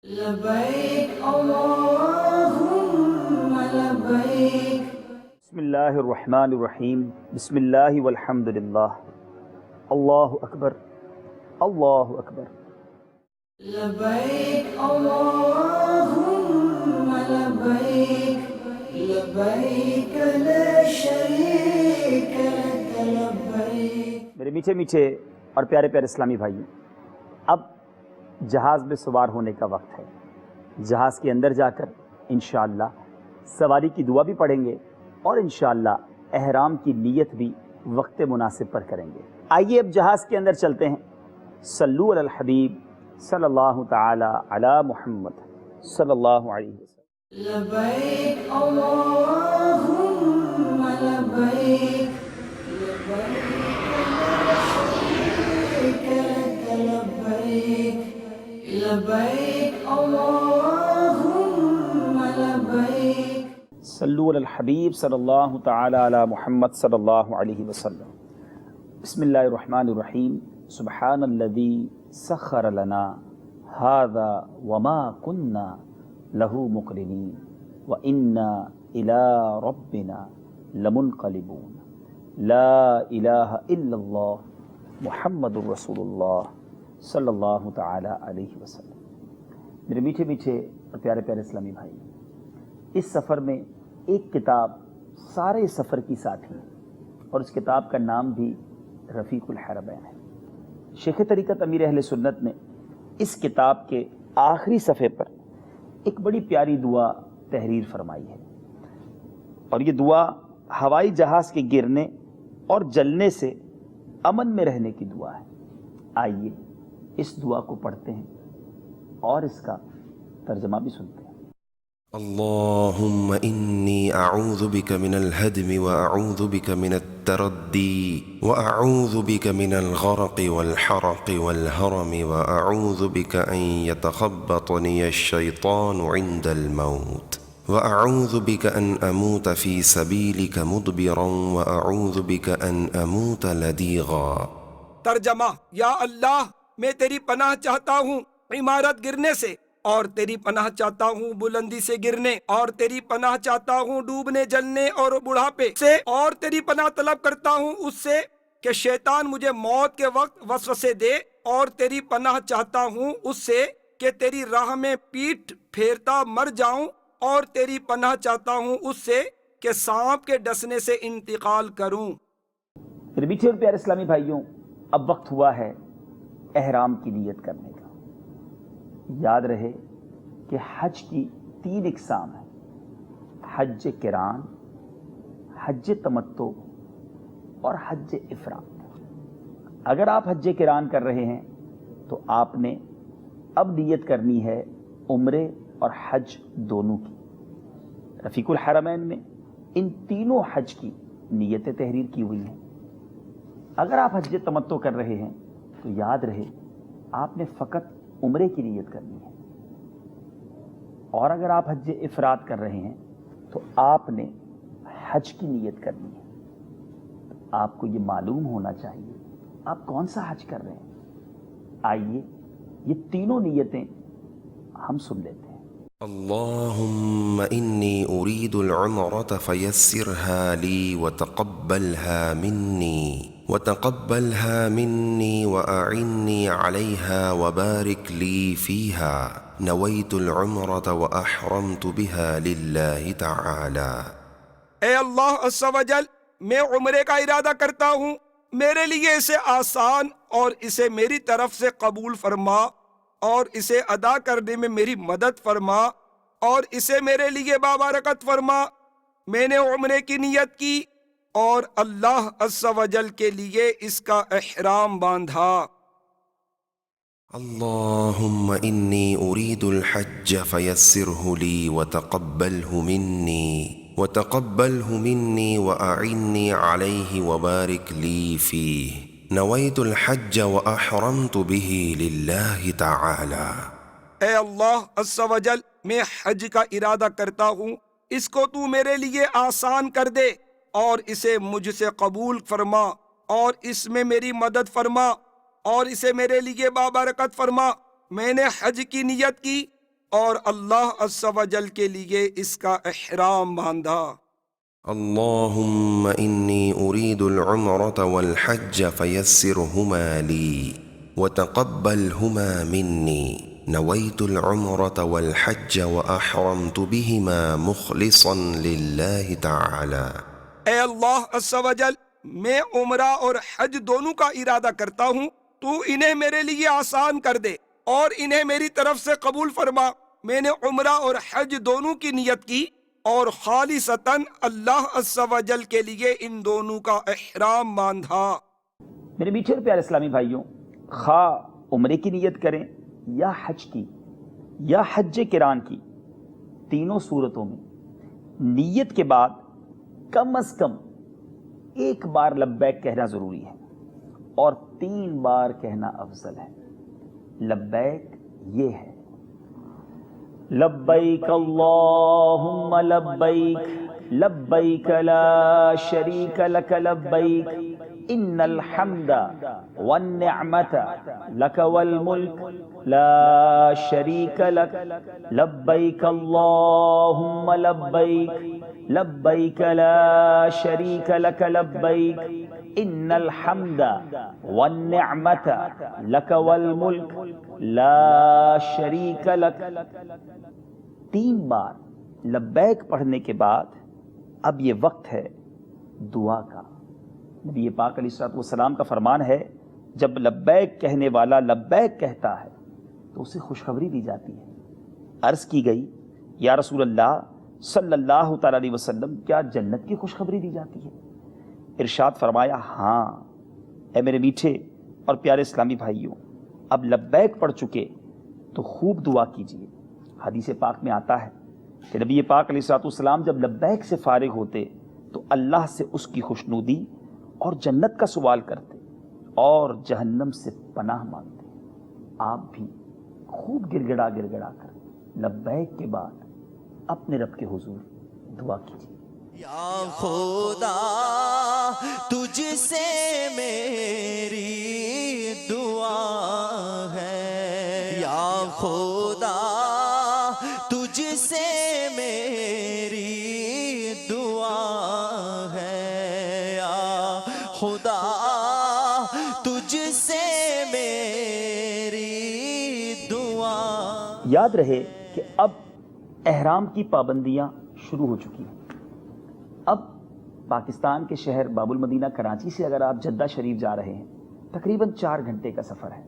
لبیک اللہم لبیک۔ بسم اللہ الرحمن الرحیم، بسم اللہ والحمد للہ، اللہ اکبر اللہ اکبر۔ لبیک اللہم لبیک، لبیک لا شریک لک لبیک۔ میرے میٹھے میٹھے اور پیارے پیارے اسلامی بھائی، اب جہاز میں سوار ہونے کا وقت ہے۔ جہاز کے اندر جا کر انشاءاللہ سواری کی دعا بھی پڑھیں گے اور انشاءاللہ احرام کی نیت بھی وقت مناسب پر کریں گے۔ آئیے اب جہاز کے اندر چلتے ہیں۔ صلو علی الحبیب صلی اللہ تعالی علی محمد صلی اللہ علیہ وسلم۔ لبیک اللہم لبیک، لبیک لا شریک لک لبیک، لبیک اللہم لبیک۔ صلو علی الحبیب صلی اللہ تعالی علی محمد صلی اللہ علیہ وسلم۔ بسم اللہ الرحمن الرحیم۔ سبحان الذی سخر لنا هذا وما كنا له مقرنین وإنا إلی ربنا لمنقلبون لا الہ الا اللہ محمد رسول اللہ صلی اللہ تعالی علیہ وسلم۔ میرے میٹھے میٹھے اور پیارے پیارے اسلامی بھائی، اس سفر میں ایک کتاب سارے سفر کی ساتھی ہے اور اس کتاب کا نام بھی رفیق الحرمین ہے۔ شیخ طریقت امیر اہل سنت نے اس کتاب کے آخری صفحے پر ایک بڑی پیاری دعا تحریر فرمائی ہے، اور یہ دعا ہوائی جہاز کے گرنے اور جلنے سے امن میں رہنے کی دعا ہے۔ آئیے اس دعا کو پڑھتے ہیں اور اس کا ترجمہ بھی سنتے ہیں۔ اللهم إني أعوذ بك من الهدم وأعوذ بك من التردي وأعوذ بك من الغرق والحرق والهرم وأعوذ بك أن يتخبطني الشيطان عند الموت وأعوذ بك أن أموت في سبيلك مدبرا وأعوذ بك أن أموت لديغا۔ ترجمہ: یا اللہ، میں تیری پناہ چاہتا ہوں عمارت گرنے سے، اور تیری پناہ چاہتا ہوں بلندی سے گرنے، اور تیری پناہ چاہتا ہوں ڈوبنے جلنے اور بڑھاپے سے، اور تیری پناہ طلب کرتا ہوں اس سے کہ شیطان مجھے موت کے وقت وسوسے دے، اور تیری پناہ چاہتا ہوں اس سے کہ تیری راہ میں پیٹھ پھیرتا مر جاؤں، اور تیری پناہ چاہتا ہوں اس سے کہ سانپ کے ڈسنے سے انتقال کروں۔ میرے میٹھے اور پیارے اسلامی بھائیوں، اب وقت ہوا ہے احرام کی نیت کرنے کا۔ یاد رہے کہ حج کی 3 اقسام ہیں: حج قران، حج تمتع اور حج افراد۔ اگر آپ حج قران کر رہے ہیں تو آپ نے اب نیت کرنی ہے عمرے اور حج دونوں کی۔ رفیق الحرمین میں ان تینوں حج کی نیتیں تحریر کی ہوئی ہیں۔ اگر آپ حج تمتع کر رہے ہیں تو یاد رہے آپ نے فقط عمرے کی نیت کرنی ہے، اور اگر آپ حج افراد کر رہے ہیں تو آپ نے حج کی نیت کرنی ہے۔ تو آپ کو یہ معلوم ہونا چاہیے آپ کون سا حج کر رہے ہیں۔ آئیے یہ تینوں نیتیں ہم سن لیتے ہیں۔ اللهم إني أريد العمرة فيسرها لي وتقبلها مني وأعني عليها وبارك لي فيها، نويت العمرة وأحرمت بها لله تعالى۔ اے اللہ عز و جل، میں عمرے کا ارادہ کرتا ہوں، میرے لیے اسے آسان اور اسے میری طرف سے قبول فرما، اور اسے ادا کرنے میں میری مدد فرما، اور اسے میرے لیے بابرکت فرما۔ میں نے عمرے کی نیت کی اور اللہ عز و جل کے لیے اس کا احرام باندھا۔ اللهم إني أريد الحج فيسره لي وتقبله مني وأعني عليه وبارك لي فيه، نويت الحج وأحرمت به لله تعالى۔ اے اللہ عز و جل، میں حج کا ارادہ کرتا ہوں، اس کو تو میرے لیے آسان کر دے، اور اسے مجھ سے قبول فرما، اور اس میں میری مدد فرما، اور اسے میرے لیے بابرکت فرما۔ میں نے حج کی نیت کی اور اللہ عز و جل کے لیے اس کا احرام باندھا۔ اللهم إني أريد العمرة والحج فيسرهما لي وتقبلهما مني نويت العمرة والحج وأحرمت بهما مخلصا لله تعالى۔ اے اللہ عز و جل، میں عمرہ اور حج دونوں کا ارادہ کرتا ہوں، تو انہیں میرے لیے آسان کر دے اور انہیں میری طرف سے قبول فرما۔ میں نے عمرہ اور حج دونوں کی نیت کی اور خالصتاً اللہ عز و جل کے لیے ان دونوں کا احرام باندھا۔ میرے میٹھے اور پیارے اسلامی بھائیوں، خواہ عمرے کی نیت کریں یا حج کی یا حج قران کی، تینوں صورتوں میں نیت کے بعد کم از کم ایک بار لبیک کہنا ضروری ہے اور 3 بار کہنا افضل ہے۔ لبیک یہ ہے: لبیک اللہم لبیک لبیک لا شریک لک لبیک ان الحمد والنعمت لک والملک لا شریک لک لبیک اللہم لبیک لبیک لا شریک لک لبیک ان الحمد والنعمت لک والملک لا شریک لک۔ 3 بار لبیک پڑھنے کے بعد اب یہ وقت ہے دعا کا۔ نبی پاک علیہ الصلوۃ والسلام کا فرمان ہے، جب لبیک کہنے والا لبیک کہتا ہے تو اسے خوشخبری دی جاتی ہے۔ عرض کی گئی، یا رسول اللہ صلی اللہ تعالی علیہ وسلم، کیا جنت کی خوشخبری دی جاتی ہے؟ ارشاد فرمایا، ہاں۔ اے میرے میٹھے اور پیارے اسلامی بھائیوں، اب لبیک پڑھ چکے تو خوب دعا کیجیے۔ حدیث پاک میں آتا ہے کہ نبی پاک علیہ الصلوۃ والسلام جب لبیک سے فارغ ہوتے تو اللہ سے اس کی خوشنودی اور جنت کا سوال کرتے اور جہنم سے پناہ مانگتے۔ آپ بھی خوب گڑ گڑا کر لبیک کے بعد اپنے رب کے حضور دعا کیجیے۔ یا خدا تجھ سے میری دعا ہے، یا خدا تجھ سے میری دعا ہے، یا خدا تجھ سے میری دعا۔ یاد رہے کہ اب احرام کی پابندیاں شروع ہو چکی ہیں۔ اب پاکستان کے شہر باب المدینہ کراچی سے اگر آپ جدہ شریف جا رہے ہیں، تقریباً 4 گھنٹے کا سفر ہے۔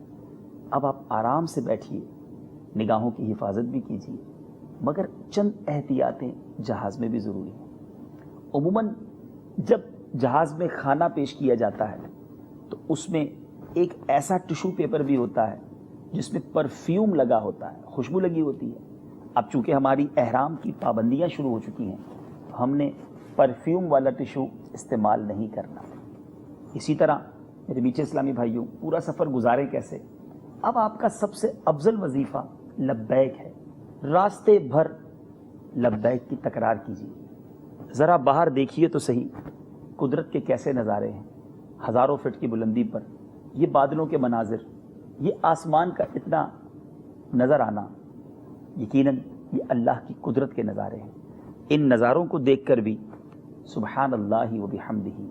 اب آپ آرام سے بیٹھیے، نگاہوں کی حفاظت بھی کیجیے، مگر چند احتیاطیں جہاز میں بھی ضروری ہیں۔ عموماً جب جہاز میں کھانا پیش کیا جاتا ہے تو اس میں ایک ایسا ٹشو پیپر بھی ہوتا ہے جس میں پرفیوم لگا ہوتا ہے، خوشبو لگی ہوتی ہے۔ اب چونکہ ہماری احرام کی پابندیاں شروع ہو چکی ہیں تو ہم نے پرفیوم والا ٹشو استعمال نہیں کرنا۔ اسی طرح میرے میٹھے اسلامی بھائیوں، پورا سفر گزاریں کیسے؟ اب آپ کا سب سے افضل وظیفہ لبیک ہے۔ راستے بھر لبیک کی تکرار کیجیے۔ ذرا باہر دیکھیے تو صحیح، قدرت کے کیسے نظارے ہیں۔ ہزاروں فٹ کی بلندی پر یہ بادلوں کے مناظر، یہ آسمان کا اتنا نظر آنا، یقیناً یہ اللہ کی قدرت کے نظارے ہیں۔ ان نظاروں کو دیکھ کر بھی سبحان اللہ و بحمدہ،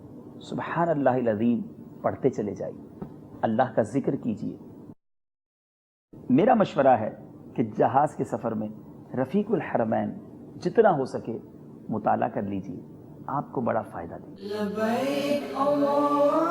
سبحان اللہ العظیم پڑھتے چلے جائیے، اللہ کا ذکر کیجیے۔ میرا مشورہ ہے کہ جہاز کے سفر میں رفیق الحرمین جتنا ہو سکے مطالعہ کر لیجیے، آپ کو بڑا فائدہ دے گا۔ لبیک اللہ